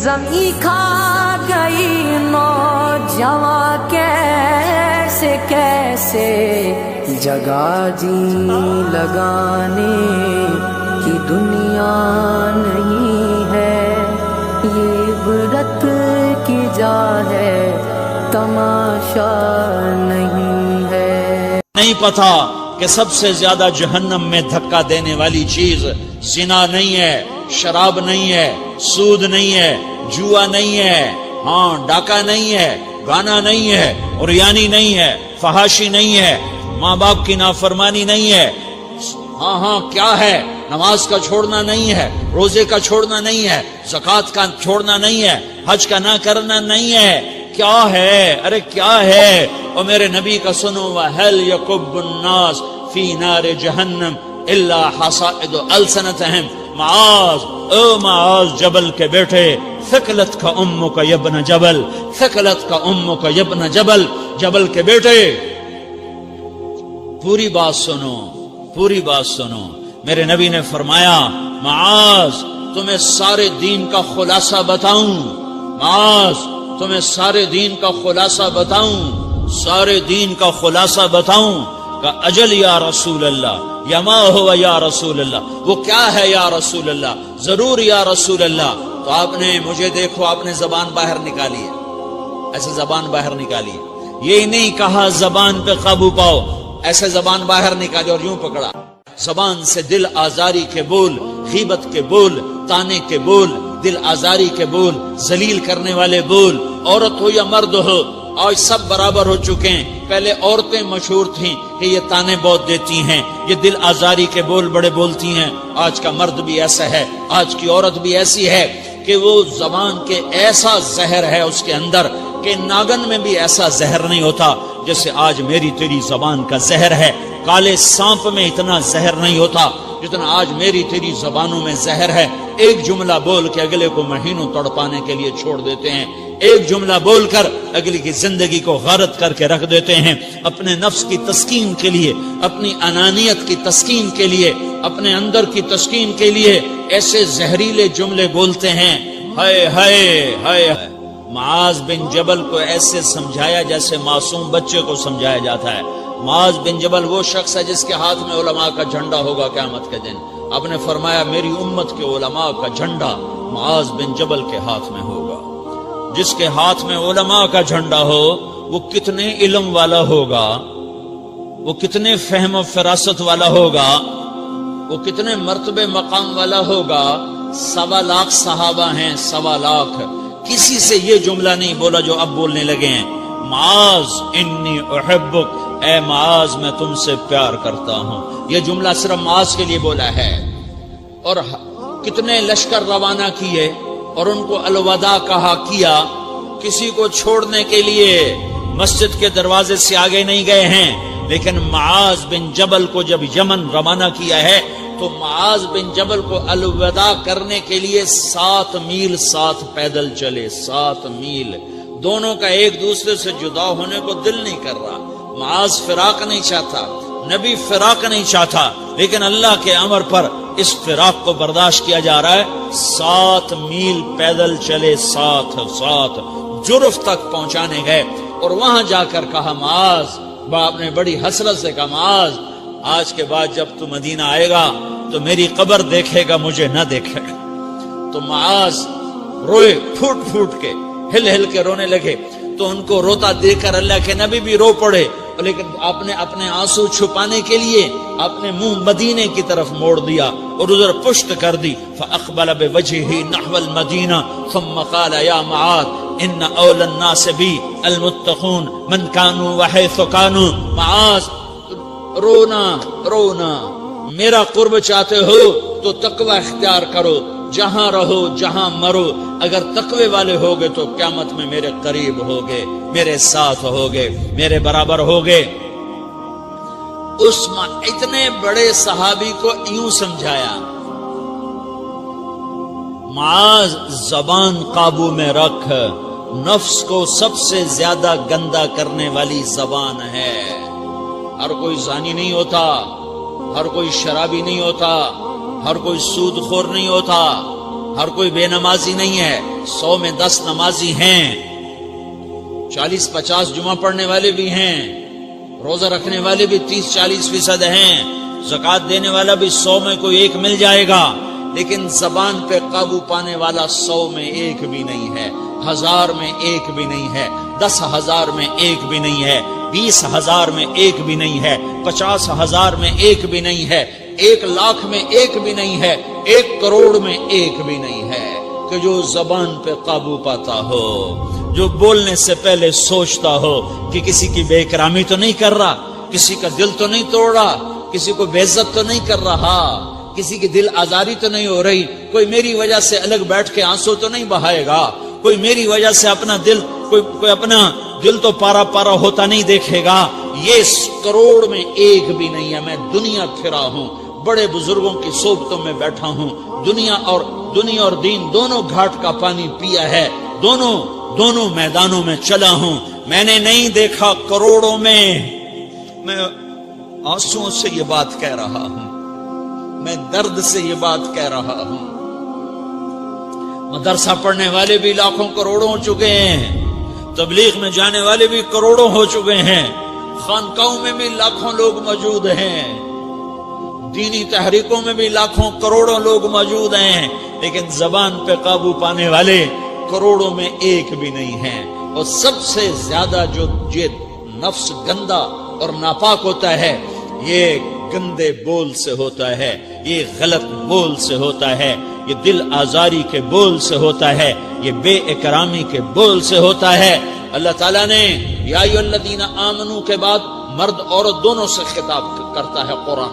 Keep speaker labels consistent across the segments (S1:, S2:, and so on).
S1: زمیں کھا گئی نوجواں کیسے کیسے، جگہ جی لگانے کی دنیا نہیں ہے، یہ عبرت کی جا ہے تماشا نہیں ہے۔
S2: نہیں پتا کہ سب سے زیادہ جہنم میں دھکا دینے والی چیز زنا نہیں ہے، شراب نہیں ہے، سود نہیں ہے، جوا نہیں ہے، ہاں ڈاکہ نہیں ہے، گانا نہیں ہے، عریانی نہیں ہے، فحاشی نہیں ہے، ماں باپ کی نافرمانی نہیں ہے، ہاں کیا ہے، نماز کا چھوڑنا نہیں ہے، روزے کا چھوڑنا نہیں ہے، زکوٰۃ کا چھوڑنا نہیں ہے، حج کا نہ کرنا نہیں ہے، کیا ہے، ارے کیا ہے؟ اور میرے نبی کا سنو، وَهَلْ يَكُبُّ النَّاسِ فِي نَارِ جَهَنَّمَ إِلَّا حَصَائِدُ أَلْسِنَتِهِمْ۔ معاذ، او معاذ جبل کے بیٹے، ثقلت کا امک یبن جبل، ثقلت کا امک یبن جبل، جبل کے بیٹے پوری بات سنو، پوری بات سنو۔ میرے نبی نے فرمایا، معاذ تمہیں سارے دین کا خلاصہ بتاؤں، معاذ تمہیں سارے دین کا خلاصہ بتاؤں، سارے دین کا خلاصہ بتاؤں؟ کہ اجل یا رسول اللہ، یا ما ہوا یا رسول اللہ، وہ کیا ہے یا رسول اللہ؟ ضرور یا رسول اللہ۔ تو آپ نے مجھے دیکھو، آپ نے زبان باہر نکالی ہے، ایسے زبان باہر نکالی ہے، یہ نہیں کہا زبان پہ قابو پاؤ، ایسے زبان باہر نکالی اور یوں پکڑا۔ زبان سے دل آزاری کے بول، غیبت کے بول، تانے کے بول، دل آزاری کے بول، ذلیل کرنے والے بول، عورت ہو یا مرد ہو، آج سب برابر ہو چکے ہیں۔ پہلے عورتیں مشہور تھیں کہ یہ تانے بہت دیتی ہیں، یہ دل آزاری کے بول بڑے بولتی ہیں۔ آج کا مرد بھی ایسا ہے، آج کی عورت بھی ایسی ہے کہ وہ زبان کے ایسا زہر ہے اس کے اندر کہ ناگن میں بھی ایسا زہر نہیں ہوتا جیسے آج میری تیری زبان کا زہر ہے۔ کالے سانپ میں اتنا زہر نہیں ہوتا جتنا آج میری تیری زبانوں میں زہر ہے۔ ایک جملہ بول کے اگلے کو مہینوں تڑپانے کے لیے چھوڑ دیتے ہیں، ایک جملہ بول کر اگلی کی زندگی کو غارت کر کے رکھ دیتے ہیں، اپنے نفس کی تسکین کے لیے، اپنی انانیت کی تسکین کے لیے، اپنے اندر کی تسکین کے لیے ایسے زہریلے جملے بولتے ہیں۔ ہائے ہائے ہائے۔ معاذ بن جبل کو ایسے سمجھایا جیسے معصوم بچے کو سمجھایا جاتا ہے۔ معاذ بن جبل وہ شخص ہے جس کے ہاتھ میں علماء کا جھنڈا ہوگا قیامت کے دن۔ آپ نے فرمایا میری امت کے علماء کا جھنڈا معاذ بن جبل کے ہاتھ میں ہوگا۔ جس کے ہاتھ میں علماء کا جھنڈا ہو وہ کتنے علم والا ہوگا، وہ کتنے فہم و فراست والا ہوگا، وہ کتنے مرتبے مقام والا ہوگا۔ 1.25 لاکھ صحابہ ہیں، 1.25 لاکھ، کسی سے یہ جملہ نہیں بولا جو اب بولنے لگے ہیں۔ معاذ انی احبک، اے معاذ میں تم سے پیار کرتا ہوں، یہ جملہ صرف معاذ کے لیے بولا ہے۔ اور کتنے لشکر روانہ کیے اور ان کو الوداع کہا کیا، کسی کو چھوڑنے کے لیے مسجد کے دروازے سے آگے نہیں گئے ہیں، لیکن معاذ بن جبل کو جب یمن روانہ کیا ہے تو معاذ بن جبل کو الوداع کرنے کے لیے 7 میل ساتھ پیدل چلے، 7 میل۔ دونوں کا ایک دوسرے سے جدا ہونے کو دل نہیں کر رہا، معاذ فراق نہیں چاہتا، نبی فراق نہیں چاہتا، لیکن اللہ کے امر پر اس فراق کو برداشت کیا جا رہا ہے۔ 7 میل پیدل چلے، 7 جرف تک پہنچانے گئے اور وہاں جا کر کہا معاذ، باپ نے بڑی حسرت سے کہا معاذ آج کے بعد جب تو مدینہ آئے گا تو میری قبر دیکھے گا، مجھے نہ دیکھے گا۔ تو معاذ روئے، پھوٹ پھوٹ کے، ہل ہل کے رونے لگے۔ تو ان کو روتا دیکھ کر اللہ کے نبی بھی رو پڑے، لیکن آپ نے اپنے آنسو چھپانے کے لیے اپنے منہ مدینے کی طرف موڑ دیا اور ادھر پشت کر دی۔ فاقبل بوجهه نحو المدینہ ثم قال یا معاذ ان اولى الناس بی المتقون من كانوا وحيث كانوا۔ معاذ رونا، میرا قرب چاہتے ہو تو تقوی اختیار کرو، جہاں رہو جہاں مرو، اگر تقوی والے ہوگے تو قیامت میں میرے قریب ہوگے، میرے ساتھ ہوگے، میرے برابر ہوگے۔ اتنے بڑے صحابی کو یوں سمجھایا، معاذ زبان قابو میں رکھ، نفس کو سب سے زیادہ گندا کرنے والی زبان ہے۔ ہر کوئی زانی نہیں ہوتا، ہر کوئی شرابی نہیں ہوتا، ہر کوئی سود خور نہیں ہوتا، ہر کوئی بے نمازی نہیں ہے، 100 میں 10 نمازی ہیں، 40-50 جمعہ پڑھنے والے بھی ہیں، روزہ رکھنے والے بھی 30-40% ہیں، زکوٰۃ دینے والا بھی 100 میں کوئی ایک مل جائے گا، لیکن زبان پہ قابو پانے والا 100 میں ایک بھی نہیں ہے، 1000 میں ایک بھی نہیں ہے، 10,000 میں ایک بھی نہیں ہے، 20,000 میں ایک بھی نہیں ہے، 50,000 میں ایک بھی نہیں ہے، 1,00,000 میں ایک بھی نہیں ہے، 1 کروڑ میں ایک بھی نہیں ہے کہ جو زبان پہ قابو پاتا ہو، جو بولنے سے پہلے سوچتا ہو کہ کسی کی بے اکرامی تو نہیں کر رہا، کسی کا دل تو نہیں توڑ رہا، کسی کو بے عزت تو نہیں کر رہا، کسی کی دل آزاری تو نہیں ہو رہی، کوئی میری وجہ سے الگ بیٹھ کے آنسو تو نہیں بہائے گا، کوئی میری وجہ سے اپنا دل کوئی اپنا دل تو پارا پارا ہوتا نہیں دیکھے گا۔ یہ 1 کروڑ میں ایک بھی نہیں ہے۔ میں دنیا پھرا ہوں، بڑے بزرگوں کی صحبتوں میں بیٹھا ہوں، دنیا اور دین دونوں گھاٹ کا پانی پیا ہے، دونوں میدانوں میں چلا ہوں، میں نے نہیں دیکھا کروڑوں میں۔ میں آنسوؤں سے یہ بات کہہ رہا ہوں، میں درد سے یہ بات کہہ رہا ہوں۔ مدرسہ پڑھنے والے بھی لاکھوں کروڑوں ہو چکے ہیں، تبلیغ میں جانے والے بھی کروڑوں ہو چکے ہیں، خانقاہوں میں بھی لاکھوں لوگ موجود ہیں، دینی تحریکوں میں بھی لاکھوں کروڑوں لوگ موجود ہیں، لیکن زبان پہ قابو پانے والے کروڑوں میں ایک بھی نہیں ہیں۔ اور سب سے زیادہ جو یہ نفس گندا اور ناپاک ہوتا ہے، یہ گندے بول سے ہوتا ہے، یہ غلط بول سے ہوتا ہے، یہ دل آزاری کے بول سے ہوتا ہے، یہ بے اکرامی کے بول سے ہوتا ہے۔ اللہ تعالیٰ نے یا ایھا الذین آمنو کے بعد مرد عورت دونوں سے خطاب کرتا ہے قرآن،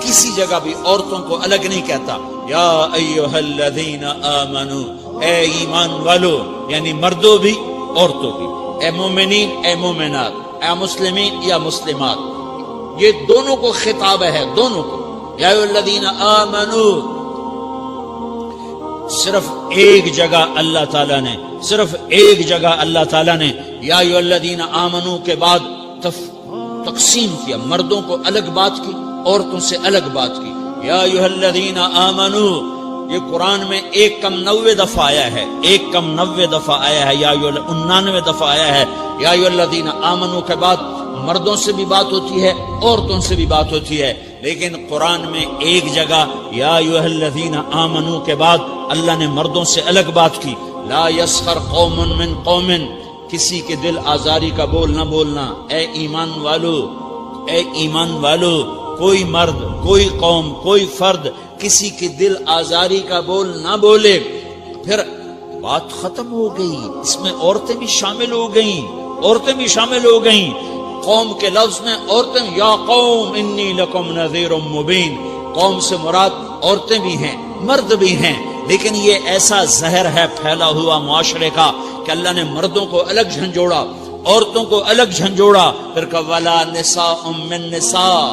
S2: کسی جگہ بھی عورتوں کو الگ نہیں کہتا۔ یا ایھا الذین آمنو، اے ایمان والو، یعنی مردوں بھی عورتوں بھی، اے مومنین اے مومنات، اے مسلمین یا مسلمات، یہ دونوں کو خطاب ہے، دونوں کو۔ یا ایھا الذین آمنو، صرف ایک جگہ اللہ تعالیٰ نے یا ایھا الذین آمنو کے بعد تقسیم کیا، مردوں کو الگ بات کی، عورتوں سے الگ بات کی۔ یا ایھا الذین آمنو، یہ قرآن میں 199 دفعہ آیا ہے، 199 دفعہ آیا ہے، یا 99 دفعہ آیا ہے۔ یا ایھا الذین آمنو کے بعد مردوں سے بھی بات ہوتی ہے، عورتوں سے بھی بات ہوتی ہے، لیکن قرآن میں ایک جگہ یا ایھا الذین آمنو کے بعد اللہ نے مردوں سے الگ بات کی۔ لا یسخر قوم من قوم، کسی کے دل آزاری کا بول نہ بولنا۔ اے ایمان والو، کوئی مرد، کوئی قوم، کوئی فرد کسی کے دل آزاری کا بول نہ بولے۔ پھر بات ختم ہو گئی، اس میں عورتیں بھی شامل ہو گئیں، قوم کے لفظ میں عورتیں، یا قوم انی لکم نذیر مبین، قوم سے مراد عورتیں بھی ہیں، مرد بھی ہیں، لیکن یہ ایسا زہر ہے پھیلا ہوا معاشرے کا کہ اللہ نے مردوں کو الگ جھنجھوڑا، عورتوں کو الگ جھنجھوڑا، پھر کہا ولا نساء من نساء،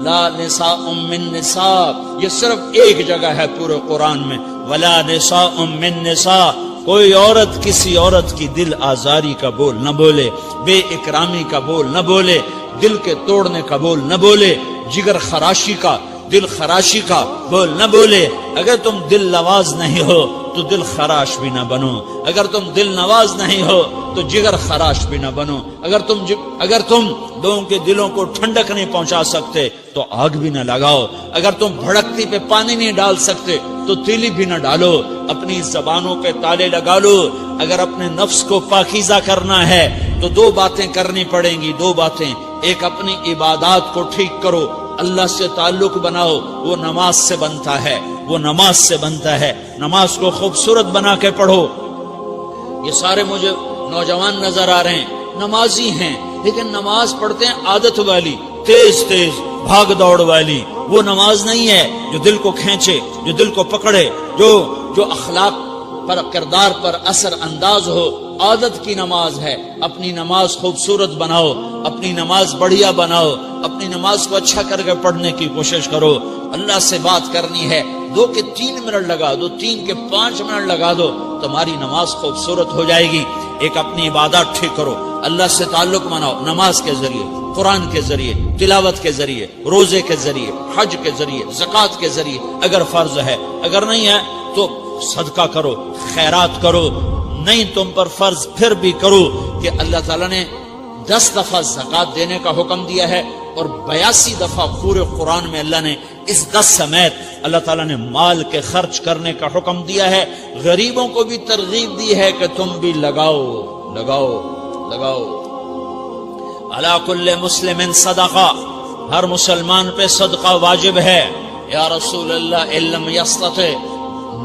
S2: لا نساء من نساء، یہ صرف ایک جگہ ہے پورے قرآن میں، ولا نساء من نساء، کوئی عورت کسی عورت کی دل آزاری کا بول نہ بولے، بے اکرامی کا بول نہ بولے، دل کے توڑنے کا بول نہ بولے، جگر خراشی کا، دل خراشی کا بول نہ بولے۔ اگر تم دل نواز نہیں ہو تو دل خراش بھی نہ بنو، اگر تم دل نواز نہیں ہو تو جگر خراش بھی نہ بنو، اگر تم لوگوں کے دلوں کو ٹھنڈک نہیں پہنچا سکتے تو آگ بھی نہ لگاؤ، اگر تم بھڑکتی پہ پانی نہیں ڈال سکتے تو تیلی بھی نہ ڈالو، اپنی زبانوں پہ تالے لگا لو۔ اگر اپنے نفس کو پاکیزہ کرنا ہے تو 2 باتیں کرنی پڑیں گی، 2 باتیں۔ ایک، اپنی عبادات کو ٹھیک کرو، اللہ سے تعلق بناؤ، وہ نماز سے بنتا ہے، نماز کو خوبصورت بنا کے پڑھو۔ یہ سارے مجھے نوجوان نظر آ رہے ہیں، نمازی ہیں، لیکن نماز پڑھتے ہیں عادت والی، تیز بھاگ دوڑ والی۔ وہ نماز نہیں ہے جو دل کو کھینچے، جو دل کو پکڑے، جو اخلاق پر، کردار پر اثر انداز ہو۔ عادت کی نماز ہے۔ اپنی نماز خوبصورت بناؤ، اپنی نماز بڑھیا بناؤ، اپنی نماز کو اچھا کر کے پڑھنے کی کوشش کرو۔ اللہ سے بات کرنی ہے، 2 کے 3 منٹ لگا دو، 3 کے 5 منٹ لگا دو، تمہاری نماز خوبصورت ہو جائے گی۔ ایک اپنی عبادات ٹھیک کرو، اللہ سے تعلق بناؤ، نماز کے ذریعے، قرآن کے ذریعے، تلاوت کے ذریعے، روزے کے ذریعے، حج کے ذریعے، زکوٰۃ کے ذریعے اگر فرض ہے، اگر نہیں ہے تو صدقہ کرو، خیرات کرو، نہیں تم پر فرض پھر بھی کرو کہ اللہ تعالیٰ نے 10 دفعہ زکوٰۃ دینے کا حکم دیا ہے اور 82 دفعہ پورے قرآن میں اللہ نے اس 10 سمیت اللہ تعالیٰ نے مال کے خرچ کرنے کا حکم دیا ہے۔ غریبوں کو بھی ترغیب دی ہے کہ تم بھی لگاؤ لگاؤ لگاؤ۔ علی کل مسلم صدقہ، ہر مسلمان پہ صدقہ واجب ہے۔ یا رسول اللہ ان لم یستطع،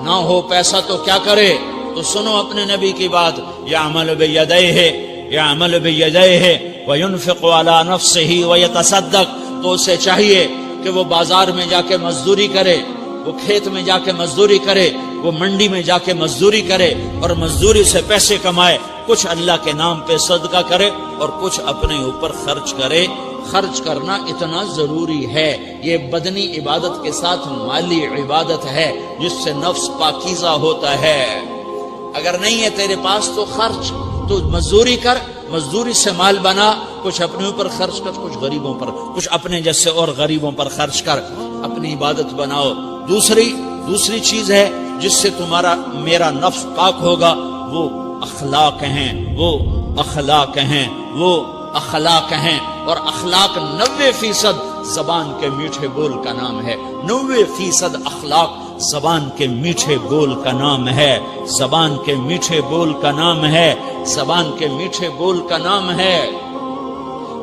S2: نہ ہو پیسہ تو کیا کرے؟ تو سنو اپنے نبی کی بات، یعمل بیدیہ، یعمل بیدیہ وینفق علی نفسہ ویتصدق، تو اسے چاہیے کہ وہ بازار میں جا کے مزدوری کرے، وہ کھیت میں جا کے مزدوری کرے، وہ منڈی میں جا کے مزدوری کرے اور مزدوری سے پیسے کمائے، کچھ اللہ کے نام پہ صدقہ کرے اور کچھ اپنے اوپر خرچ کرے۔ خرچ کرنا اتنا ضروری ہے، یہ بدنی عبادت کے ساتھ مالی عبادت ہے جس سے نفس پاکیزہ ہوتا ہے۔ اگر نہیں ہے تیرے پاس تو خرچ، تو مزدوری کر، مزدوری سے مال بنا، کچھ اپنے اوپر خرچ کر، کچھ غریبوں پر، کچھ اپنے جیسے اور غریبوں پر خرچ کر، اپنی عبادت بناؤ۔ دوسری چیز ہے جس سے تمہارا میرا نفس پاک ہوگا، وہ اخلاق ہیں، وہ اخلاق ہیں، وہ اخلاق ہیں، اور اخلاق 90% زبان کے میٹھے بول کا نام ہے۔ 90% اخلاق زبان کے میٹھے بول کا نام ہے، زبان کے میٹھے بول کا نام ہے، زبان کے میٹھے بول کا نام ہے۔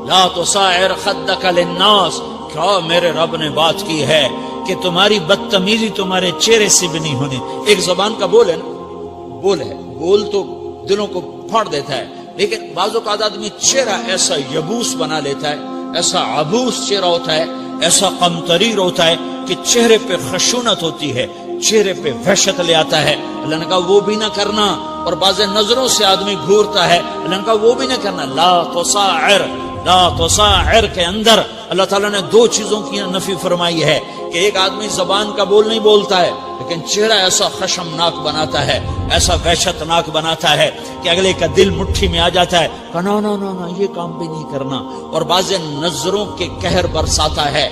S2: لا تصاعر خدک للناس، کیا میرے رب نے بات کی ہے کہ تمہاری بدتمیزی تمہارے چہرے سے بھی نہیں ہونی۔ ایک زبان کا بول ہے نا، بول تو دلوں کو پھاڑ دیتا ہے، لیکن بعض اوقات آدمی چہرہ ایسا یبوس بنا لیتا ہے، ایسا عبوس چہرہ ہوتا ہے، ایسا قمطریر ہوتا ہے کہ چہرے پہ خشونت ہوتی ہے، چہرے پہ وحشت لے آتا ہے۔ اللہ نے کہا وہ بھی نہ کرنا، اور بعض نظروں سے آدمی گھورتا ہے، اللہ نے کہا وہ بھی نہ کرنا۔ لا تصاعر، لا تصاعر کے اندر اللہ تعالیٰ نے 2 چیزوں کی نفی فرمائی ہے کہ ایک آدمی زبان کا بول نہیں بولتا ہے لیکن چہرہ ایسا خشمناک بناتا ہے، ایسا وحشتناک بناتا ہے کہ اگلے کا دل مٹھی میں آ جاتا ہے کہ نا نا نا نا یہ کام بھی نہیں کرنا۔ اور بعض نظروں کے قہر برساتا ہے،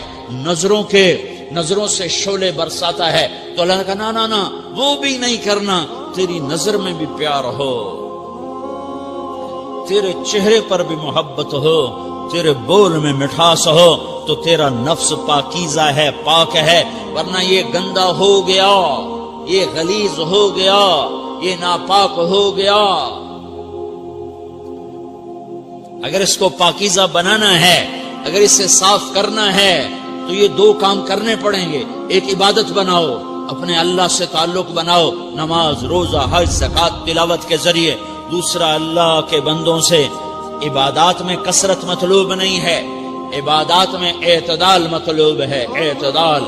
S2: نظروں سے شعلے برساتا ہے، تو اللہ نے کہا نا نا نا وہ بھی نہیں کرنا۔ تیری نظر میں بھی پیار ہو، تیرے چہرے پر بھی محبت ہو، تیرے بول میں مٹھاس ہو، تو تیرا نفس پاکیزہ ہے، پاک ہے، ورنہ یہ گندا ہو گیا، یہ غلیظ ہو گیا، یہ ناپاک ہو گیا۔ اگر اس کو پاکیزہ بنانا ہے، اگر اسے صاف کرنا ہے تو یہ 2 کام کرنے پڑیں گے۔ ایک عبادت بناؤ، اپنے اللہ سے تعلق بناؤ، نماز، روزہ، حج، زکوٰۃ، تلاوت کے ذریعے۔ دوسرا، اللہ کے بندوں سے عبادات میں کثرت مطلوب نہیں ہے، عبادات میں اعتدال مطلوب ہے، اعتدال،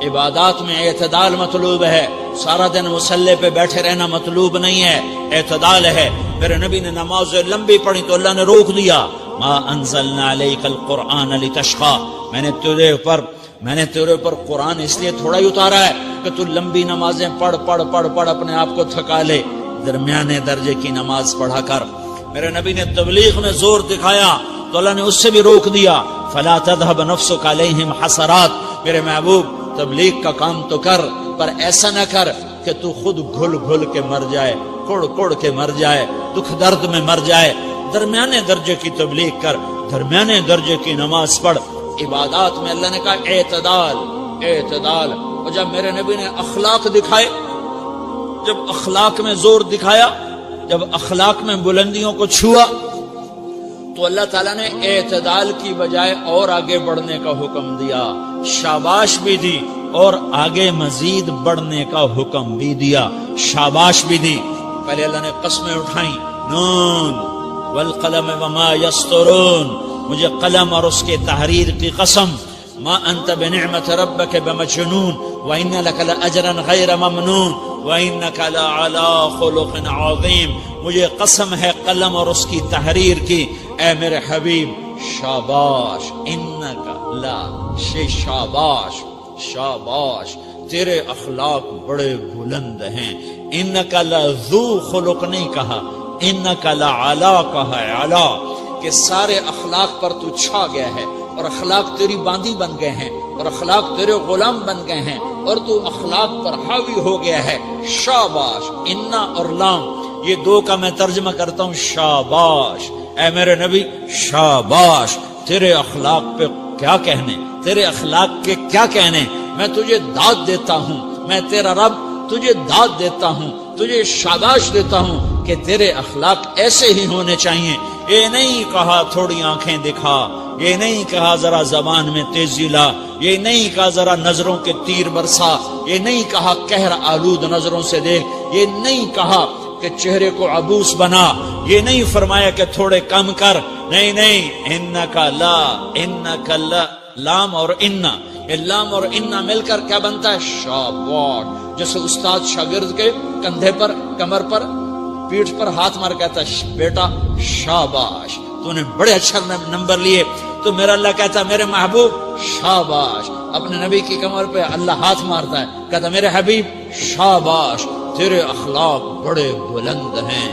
S2: عبادات میں اعتدال مطلوب ہے۔ سارا دن مصلی پہ بیٹھے رہنا مطلوب نہیں ہے، اعتدال ہے۔ میرے نبی نے نماز لمبی پڑھی تو اللہ نے روک دیا، ما انزلنا علیک القرآن لتشقی، میں نے تیرے اوپر قرآن اس لیے تھوڑا ہی اتارا ہے کہ تو لمبی نمازیں پڑھ اپنے آپ کو تھکا لے، درمیانے درجے کی نماز پڑھا کر۔ میرے نبی نے تبلیغ میں زور دکھایا تو اللہ نے اس سے بھی روک دیا، فلا تذهب نفسك علیہم حسرات، میرے محبوب تبلیغ کا کام تو کر، پر ایسا نہ کر کہ تو خود گھل کے مر جائے، کڑ کے مر جائے، دکھ درد میں مر جائے۔ درمیانے درجے کی تبلیغ کر، درمیانے درجے کی نماز پڑھ۔ عبادات میں اللہ نے کہا اعتدال، اعتدال۔ اور جب میرے نبی نے اخلاق دکھائے، جب اخلاق میں زور دکھایا، جب اخلاق میں بلندیوں کو چھوا، تو اللہ تعالیٰ نے اعتدال کی بجائے اور آگے بڑھنے کا حکم دیا، شاباش بھی دی اور آگے مزید بڑھنے کا حکم بھی دیا، شاباش بھی دی۔ پہلے اللہ نے قسمیں اٹھائیں، نون والقلم وما یسطرون، مجھے قلم اور اس کے تحریر کی قسم، ما انت بنعمت ربک بمجنون وان لک لاجرا غیر ممنون وانک لعلی خلق عظیم، مجھے قسم ہے قلم اور اس کی تحریر کی، اے میرے حبیب شاباش، انک لا شاباش، شاباش، تیرے اخلاق بڑے بلند ہیں. انکا لذو خلق نہیں کہا, انکا لعلا کہا ہے. علا کہ سارے اخلاق پر تو چھا گیا ہے, اور اخلاق تیری باندی بن گئے ہیں, اور اخلاق تیرے غلام بن گئے ہیں, اور تو اخلاق پر حاوی ہو گیا ہے. شاباش. انا اور لام یہ دو کا میں ترجمہ کرتا ہوں شاباش. اے میرے نبی شاباش, تیرے اخلاق پہ کیا کہنے, تیرے اخلاق کے کیا کہنے. میں تجھے داد دیتا ہوں, میں تیرا رب تجھے داد دیتا ہوں, تجھے شاباش دیتا ہوں کہ تیرے اخلاق ایسے ہی ہونے چاہیے. یہ نہیں کہا تھوڑی آنکھیں دکھا, یہ نہیں کہا ذرا زبان میں تیزی لا, یہ نہیں کہا ذرا نظروں کے تیر برسا, یہ نہیں کہا قہر آلود نظروں سے دیکھ, یہ نہیں کہا کہ چہرے کو عبوس بنا, یہ نہیں فرمایا کہ تھوڑے کم کر. نہیں نہیں, انکا لا, انکا لا. لام اور انا, یہ لام اور انا مل کر کیا بنتا ہے؟ شاباش. جیسے استاد شاگرد کے کندھے پر, کمر پر, پیٹھ پر ہاتھ مار کہتا ہے بیٹا شاباش, تو نے بڑے اچھا نمبر لیے. تو میرا اللہ کہتا ہے میرے محبوب شاباش. اپنے نبی کی کمر پہ اللہ ہاتھ مارتا ہے, کہتا میرے حبیب شاباش, تیرے اخلاق بڑے بلند ہیں.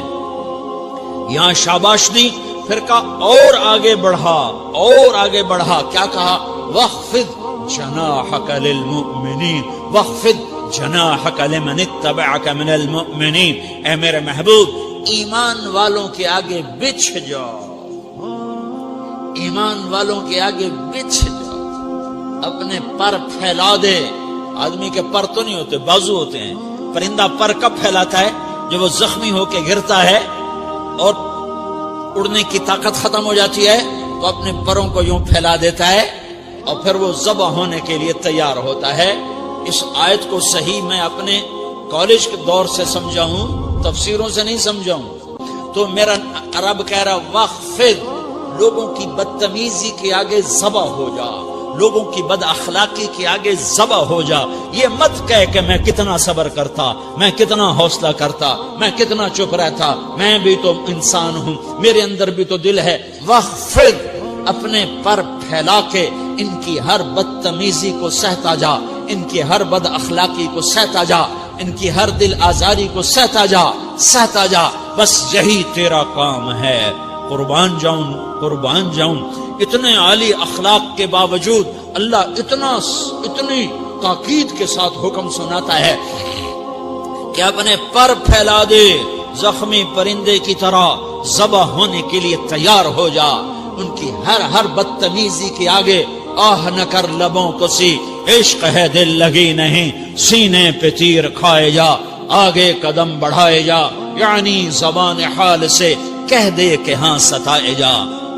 S2: یہاں شاباش دی, پھر کہا اور آگے بڑھا, اور آگے بڑھا. کیا کہا؟ وَخْفِضْ جَنَاحَكَ لِلْمُؤْمِنِينَ وَخْفِضْ جَنَاحَكَ لِمَنِ اتَّبَعَكَ مِنَ الْمُؤْمِنِينَ. اے میرے محبوب ایمان والوں کے آگے بچھ جاؤ, ایمان والوں کے آگے بچھ جاؤ, اپنے پر پھیلا دے. آدمی کے پر تو نہیں ہوتے, بازو ہوتے ہیں. پرندہ پر کب پھیلاتا ہے؟ جب وہ زخمی ہو کے گرتا ہے اور اڑنے کی طاقت ختم ہو جاتی ہے تو اپنے پروں کو یوں پھیلا دیتا ہے اور پھر وہ ذبح ہونے کے لیے تیار ہوتا ہے. اس آیت کو صحیح میں اپنے کالج کے دور سے سمجھا ہوں, تفسیروں سے نہیں سمجھا ہوں. تو میرا عرب کہہ رہا وَخْفِضْ, لوگوں کی بدتمیزی کے آگے ذبح ہو جا, لوگوں کی بد اخلاقی کے آگے ذبح ہو جا. یہ مت کہہ کہ میں کتنا صبر کرتا, میں کتنا حوصلہ کرتا, میں کتنا چپ رہتا, میں بھی تو انسان ہوں, میرے اندر بھی تو دل ہے. وَخْفِضْ, اپنے پر پھیلا کے ان کی ہر بدتمیزی کو سہتا جا, ان کی ہر بد اخلاقی کو سہتا جا, ان کی ہر دل آزاری کو سہتا جا, سہتا جا. بس یہی تیرا کام ہے. قربان جاؤں, قربان جاؤں. اتنے عالی اخلاق کے باوجود اللہ اتنی تاکید کے ساتھ حکم سناتا ہے کہ اپنے پر پھیلا دے, زخمی پرندے کی طرح ذبح ہونے کے لیے تیار ہو جا. ان کی ہر بدتمیزی کے آگے آہ نہ کر لبوں کو سی, عشق ہے دل لگی نہیں, سینے پہ تیر کھائے جا, آگے قدم بڑھائے جا, یعنی زبان حال سے کہہ دے کہ ہاں ستائے جا.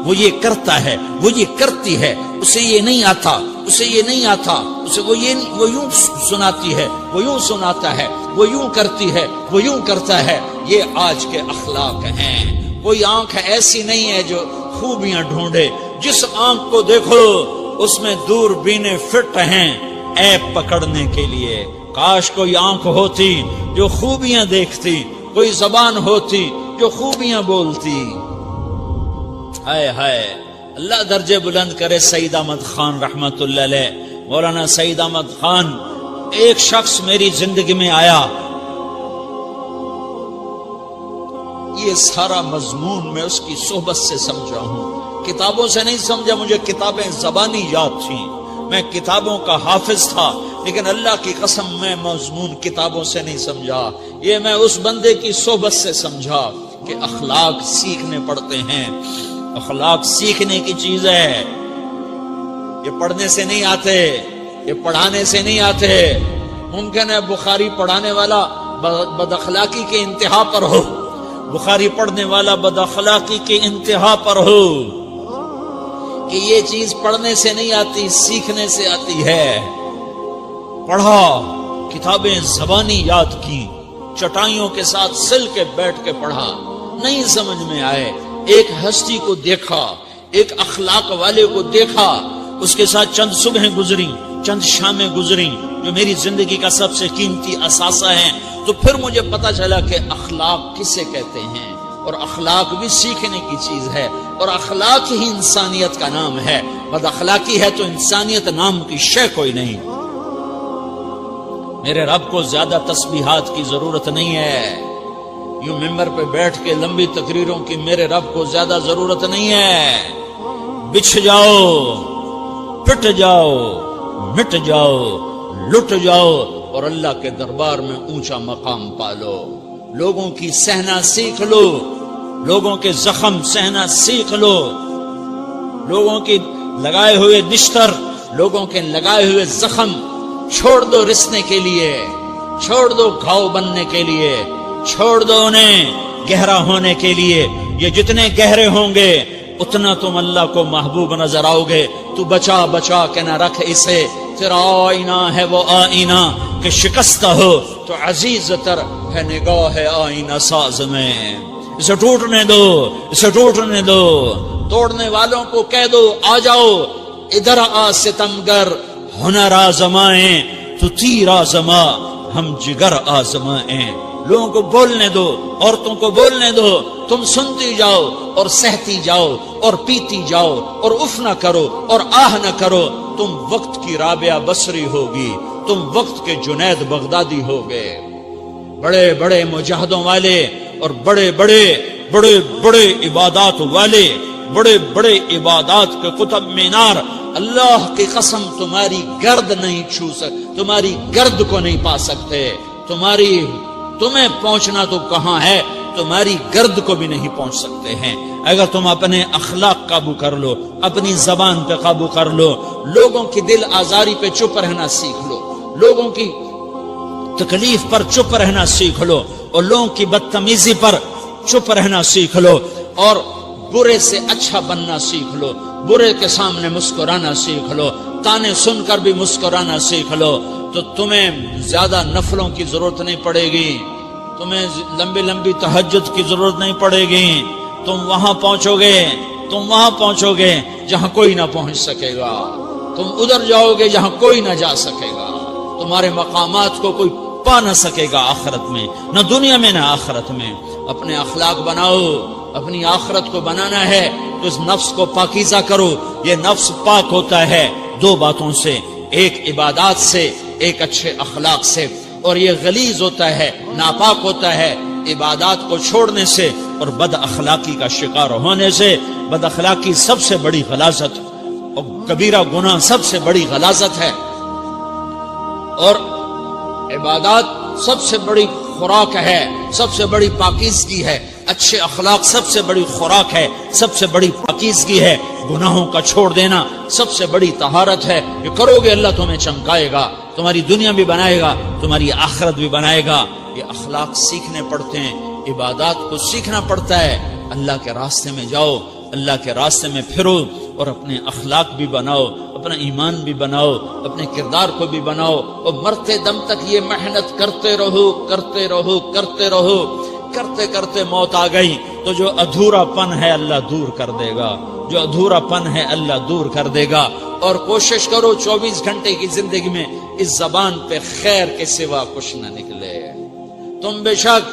S2: وہ یہ کرتا ہے, وہ یہ کرتی ہے, اسے یہ نہیں آتا, اسے یہ نہیں آتا, اسے وہ یوں سناتی ہے, وہ یوں سناتا ہے, وہ یوں کرتی ہے, وہ یوں کرتا ہے. یہ آج کے اخلاق ہیں. کوئی آنکھ ایسی نہیں ہے جو خوبیاں ڈھونڈے. جس آنکھ کو دیکھو اس میں دوربینیں فٹ ہیں عیب پکڑنے کے لیے. کاش کوئی آنکھ ہوتی جو خوبیاں دیکھتی, کوئی زبان ہوتی جو خوبیاں بولتی. ہائے ہائے, اللہ درجے بلند کرے. سعید احمد خان رحمت اللہ علیہ, مولانا سعید احمد خان, ایک شخص میری زندگی میں آیا. یہ سارا مضمون میں اس کی صحبت سے سمجھا ہوں, کتابوں سے نہیں سمجھا. مجھے کتابیں زبانی یاد تھیں, میں کتابوں کا حافظ تھا, لیکن اللہ کی قسم میں مضمون کتابوں سے نہیں سمجھا. یہ میں اس بندے کی صحبت سے سمجھا کہ اخلاق سیکھنے پڑتے ہیں. اخلاق سیکھنے کی چیز ہے, یہ پڑھنے سے نہیں آتے, یہ پڑھانے سے نہیں آتے. ممکن ہے بخاری پڑھانے والا بد اخلاقی کے انتہا پر ہو, بخاری پڑھنے والا بد اخلاقی کے انتہا پر ہو, کہ یہ چیز پڑھنے سے نہیں آتی, سیکھنے سے آتی ہے. پڑھا, کتابیں زبانی یاد کی, چٹائیوں کے ساتھ سل کے بیٹھ کے پڑھا, نہیں سمجھ میں آئے. ایک ہستی کو دیکھا, ایک اخلاق والے کو دیکھا, اس کے ساتھ چند صبحیں گزری, چند شامیں گزری جو میری زندگی کا سب سے قیمتی اثاثہ ہیں. تو پھر مجھے پتا چلا کہ اخلاق کسے کہتے ہیں, اور اخلاق بھی سیکھنے کی چیز ہے, اور اخلاق ہی انسانیت کا نام ہے. بد اخلاقی ہے تو انسانیت نام کی شے کوئی نہیں. میرے رب کو زیادہ تسبیحات کی ضرورت نہیں ہے. یوں ممبر پہ بیٹھ کے لمبی تقریروں کی میرے رب کو زیادہ ضرورت نہیں ہے. بچھ جاؤ، پٹ جاؤ، مٹ جاؤ، لٹ جاؤ اور اللہ کے دربار میں اونچا مقام پالو. لوگوں کی سہنا سیکھ لو، لوگوں کے زخم سہنا سیکھ لو، لوگوں کی لگائے ہوئے نشتر، لوگوں کے لگائے ہوئے زخم چھوڑ دو رسنے کے لیے، چھوڑ دو گھاؤ بننے کے لیے، چھوڑ دو انہیں گہرا ہونے کے لیے. یہ جتنے گہرے ہوں گے اتنا تم اللہ کو محبوب نظر آؤ گے. تو بچا بچا کے نہ رکھ اسے، تیرا آئینہ ہے وہ آئینہ کہ شکستہ ہو تو عزیز تر ہے نگاہ آئینہ ساز میں. اسے ٹوٹنے دو، اسے ٹوٹنے دو. توڑنے والوں کو کہہ دو آ جاؤ ادھر آ ستمگر، ہنر آزمائیں تو تیر آزما، ہم جگر آزمائیں. لوگوں کو بولنے دو، عورتوں کو بولنے دو. تم سنتی جاؤ اور سہتی جاؤ اور پیتی جاؤ اور اف نہ کرو اور آہ نہ کرو. تم وقت کی رابعہ بصری ہوگی، تم وقت کے جنید بغدادی ہوگے. بڑے بڑے مجاہدوں والے اور بڑے بڑے بڑے بڑے عبادات والے، بڑے بڑے عبادات کے قطب مینار، اللہ کی قسم تمہاری گرد نہیں چھو سکتے، تمہاری گرد کو نہیں پا سکتے. تمہیں پہنچنا تو کہاں ہے، تمہاری گرد کو بھی نہیں پہنچ سکتے ہیں. اگر تم اپنے اخلاق قابو کر لو، اپنی زبان پہ قابو کر لو، لوگوں کی دل آزاری پہ چپ رہنا سیکھ لو، لوگوں کی تکلیف پر چپ رہنا سیکھ لو اور لوگوں کی بدتمیزی پر چپ رہنا سیکھ لو اور برے سے اچھا بننا سیکھ لو، برے کے سامنے مسکرانا سیکھ لو، تانے سن کر بھی مسکرانا سیکھ لو، تو تمہیں زیادہ نفلوں کی ضرورت نہیں پڑے گی، تمہیں لمبی لمبی تہجد کی ضرورت نہیں پڑے گی. تم وہاں پہنچو گے، تم وہاں پہنچو گے جہاں کوئی نہ پہنچ سکے گا. تم ادھر جاؤ گے جہاں کوئی نہ جا سکے گا. تمہارے مقامات کو کوئی پا نہ سکے گا آخرت میں، نہ دنیا میں نہ آخرت میں. اپنے اخلاق بناؤ، اپنی آخرت کو بنانا ہے تو اس نفس کو پاکیزہ کرو. یہ نفس پاک ہوتا ہے دو باتوں سے، ایک عبادات سے، ایک اچھے اخلاق سے، اور یہ غلیظ ہوتا ہے، ناپاک ہوتا ہے عبادات کو چھوڑنے سے اور بد اخلاقی کا شکار ہونے سے. بد اخلاقی سب سے بڑی غلاظت اور کبیرہ گناہ سب سے بڑی غلاظت ہے، اور عبادات سب سے بڑی خوراک ہے، سب سے بڑی پاکیزگی ہے. اچھے اخلاق سب سے بڑی خوراک ہے، سب سے بڑی پاکیزگی ہے. گناہوں کا چھوڑ دینا سب سے بڑی طہارت ہے. یہ کرو گے اللہ تمہیں چمکائے گا، تمہاری دنیا بھی بنائے گا، تمہاری آخرت بھی بنائے گا. یہ اخلاق سیکھنے پڑتے ہیں، عبادات کو سیکھنا پڑتا ہے. اللہ کے راستے میں جاؤ، اللہ کے راستے میں پھرو اور اپنے اخلاق بھی بناؤ، اپنا ایمان بھی بناؤ، اپنے کردار کو بھی بناؤ، اور مرتے دم تک یہ محنت کرتے رہو کرتے رہو کرتے رہو. کرتے کرتے موت آ گئی تو جو ادھورا پن ہے اللہ دور کر دے گا، جو ادھورا پن ہے اللہ دور کر دے گا. اور کوشش کرو 24 گھنٹے کی زندگی میں اس زبان پہ خیر کے سوا کچھ نہ نکلے. تم بے شک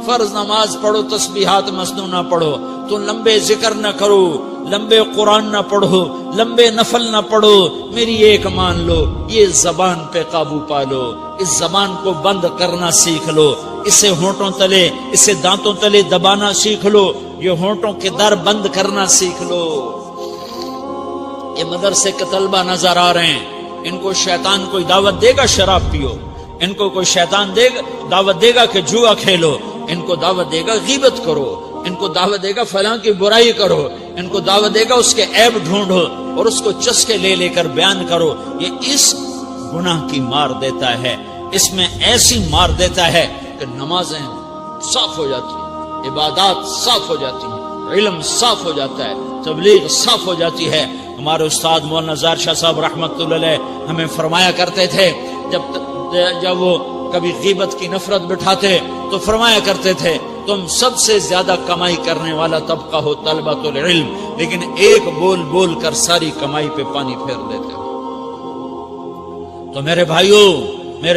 S2: فرض نماز پڑھو، تسبیحات مسنون نہ پڑھو، تو لمبے ذکر نہ کرو، لمبے قرآن نہ پڑھو، لمبے نفل نہ پڑھو. میری ایک مان لو، یہ زبان پہ قابو پالو، اس زبان کو بند کرنا سیکھ لو، اسے ہونٹوں تلے، اسے دانتوں تلے دبانا سیکھ لو، یہ ہونٹوں کے در بند کرنا سیکھ لو. یہ مدرسے کے طلبہ نظر آ رہے ہیں، ان کو شیطان کوئی دعوت دے گا شراب پیو، ان کو کوئی شیطان دعوت دے گا کہ جوا کھیلو، ان کو دعوت دے گا غیبت کرو، ان کو دعوت دے گا فلاں کی برائی کرو، ان کو دعوت دے گا اس کے عیب ڈھونڈو اور اس کو چسکے لے لے کر بیان کرو. یہ اس گناہ کی مار دیتا ہے، اس میں ایسی مار دیتا ہے کہ نمازیں صاف ہو جاتی ہیں، عبادات صاف ہو جاتی ہیں، علم صاف ہو جاتا ہے، تبلیغ صاف ہو جاتی ہے. ہمارے استاد مولانا زار شاہ صاحب رحمۃ اللہ علیہ ہمیں فرمایا کرتے تھے، جب وہ کبھی غیبت کی نفرت بٹھاتے تو فرمایا کرتے تھے تم سب سے زیادہ کمائی کرنے والا طبقہ ہو طلبۃ العلم، لیکن ایک بول بول کر ساری کمائی پہ پانی پھیر دیتے ہو. تو میرے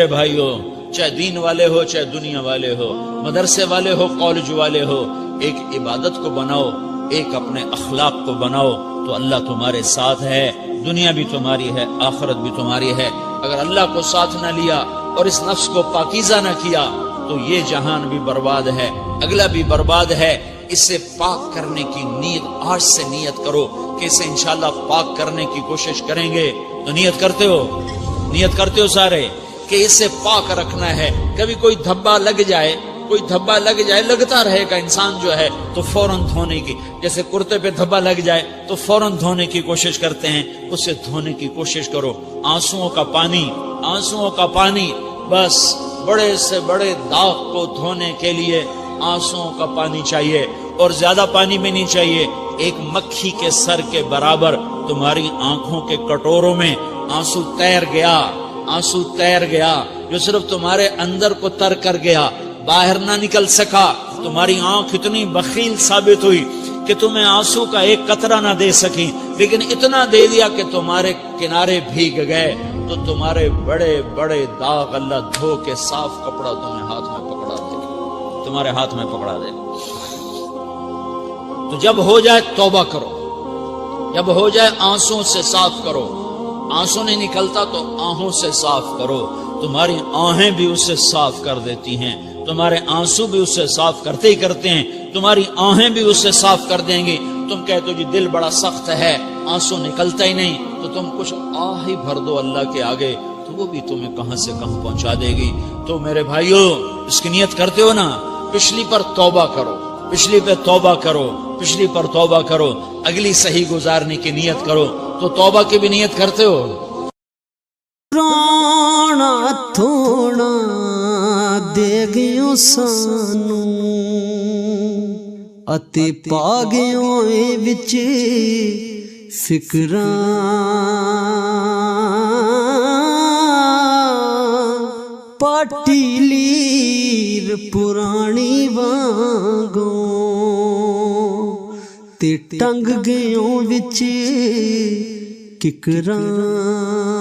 S2: بھائیوں چاہے دین والے ہو چاہے دنیا والے ہو، مدرسے والے ہو کالج والے ہو، ایک عبادت کو بناؤ، ایک اپنے اخلاق کو بناؤ تو اللہ تمہارے ساتھ ہے. دنیا بھی تمہاری ہے، آخرت بھی تمہاری ہے. اگر اللہ کو ساتھ نہ لیا اور اس نفس کو پاکیزہ نہ کیا تو یہ جہان بھی برباد ہے، اگلا بھی برباد ہے۔ اسے پاک کرنے کی نیت آج سے نیت کرو کہ اسے انشاءاللہ پاک کرنے کی کوشش کریں گے۔ تو نیت کرتے ہو سارے کہ اسے پاک رکھنا ہے۔ کبھی کوئی دھبا لگ جائے، لگتا رہے گا انسان جو ہے تو فوراً دھونے کی، جیسے کرتے پہ دھبا لگ جائے تو فوراً دھونے کی کوشش کرتے ہیں، اسے دھونے کی کوشش کرو۔ آنسوؤں کا پانی بس بڑے سے بڑے داغ کو دھونے کے لیے آنسوؤں کا پانی چاہیے، اور زیادہ پانی بھی نہیں چاہیے۔ ایک مکھی کے سر کے برابر تمہاری آنکھوں کے کٹوروں میں آنسو تیر گیا جو صرف تمہارے اندر کو تر کر گیا، باہر نہ نکل سکا۔ تمہاری آنکھ اتنی بخیل ثابت ہوئی کہ تمہیں آنسو کا ایک قطرہ نہ دے سکی، لیکن اتنا دے دیا کہ تمہارے کنارے بھیگ گئے۔ تو تمہارے بڑے بڑے داغ اللہ دھو کے صاف کپڑا تمہارے ہاتھ میں پکڑا دے۔ تو جب ہو جائے توبہ کرو، جب ہو جائے آنسوں سے صاف کرو۔ آنسو نہیں نکلتا تو آہوں سے صاف کرو، تمہاری آہیں بھی اسے صاف کر دیتی ہیں، تمہارے آنسو بھی اسے صاف کرتے ہی کرتے ہیں، تمہاری آہیں بھی اسے صاف کر دیں گی۔ تم کہتے ہو جی دل بڑا سخت ہے، آنسو نکلتا ہی نہیں، تو تم کچھ آہ ہی بھر دو اللہ کے آگے، تو وہ بھی تمہیں کہاں سے کہاں پہنچا دے گی۔ تو میرے بھائیو، اس کی نیت کرتے ہو نا، پچھلی پر توبہ کرو، پچھلی پر توبہ کرو، اگلی صحیح گزارنے کی نیت کرو۔ تو توبہ کی بھی نیت کرتے ہو؟
S3: رانا تھوڑا دے گیوں سانو اتے پا گیوں وچ فکراں، پاٹی لیر پرانی وانگوں تے ٹنگ گیوں وچ ککراں۔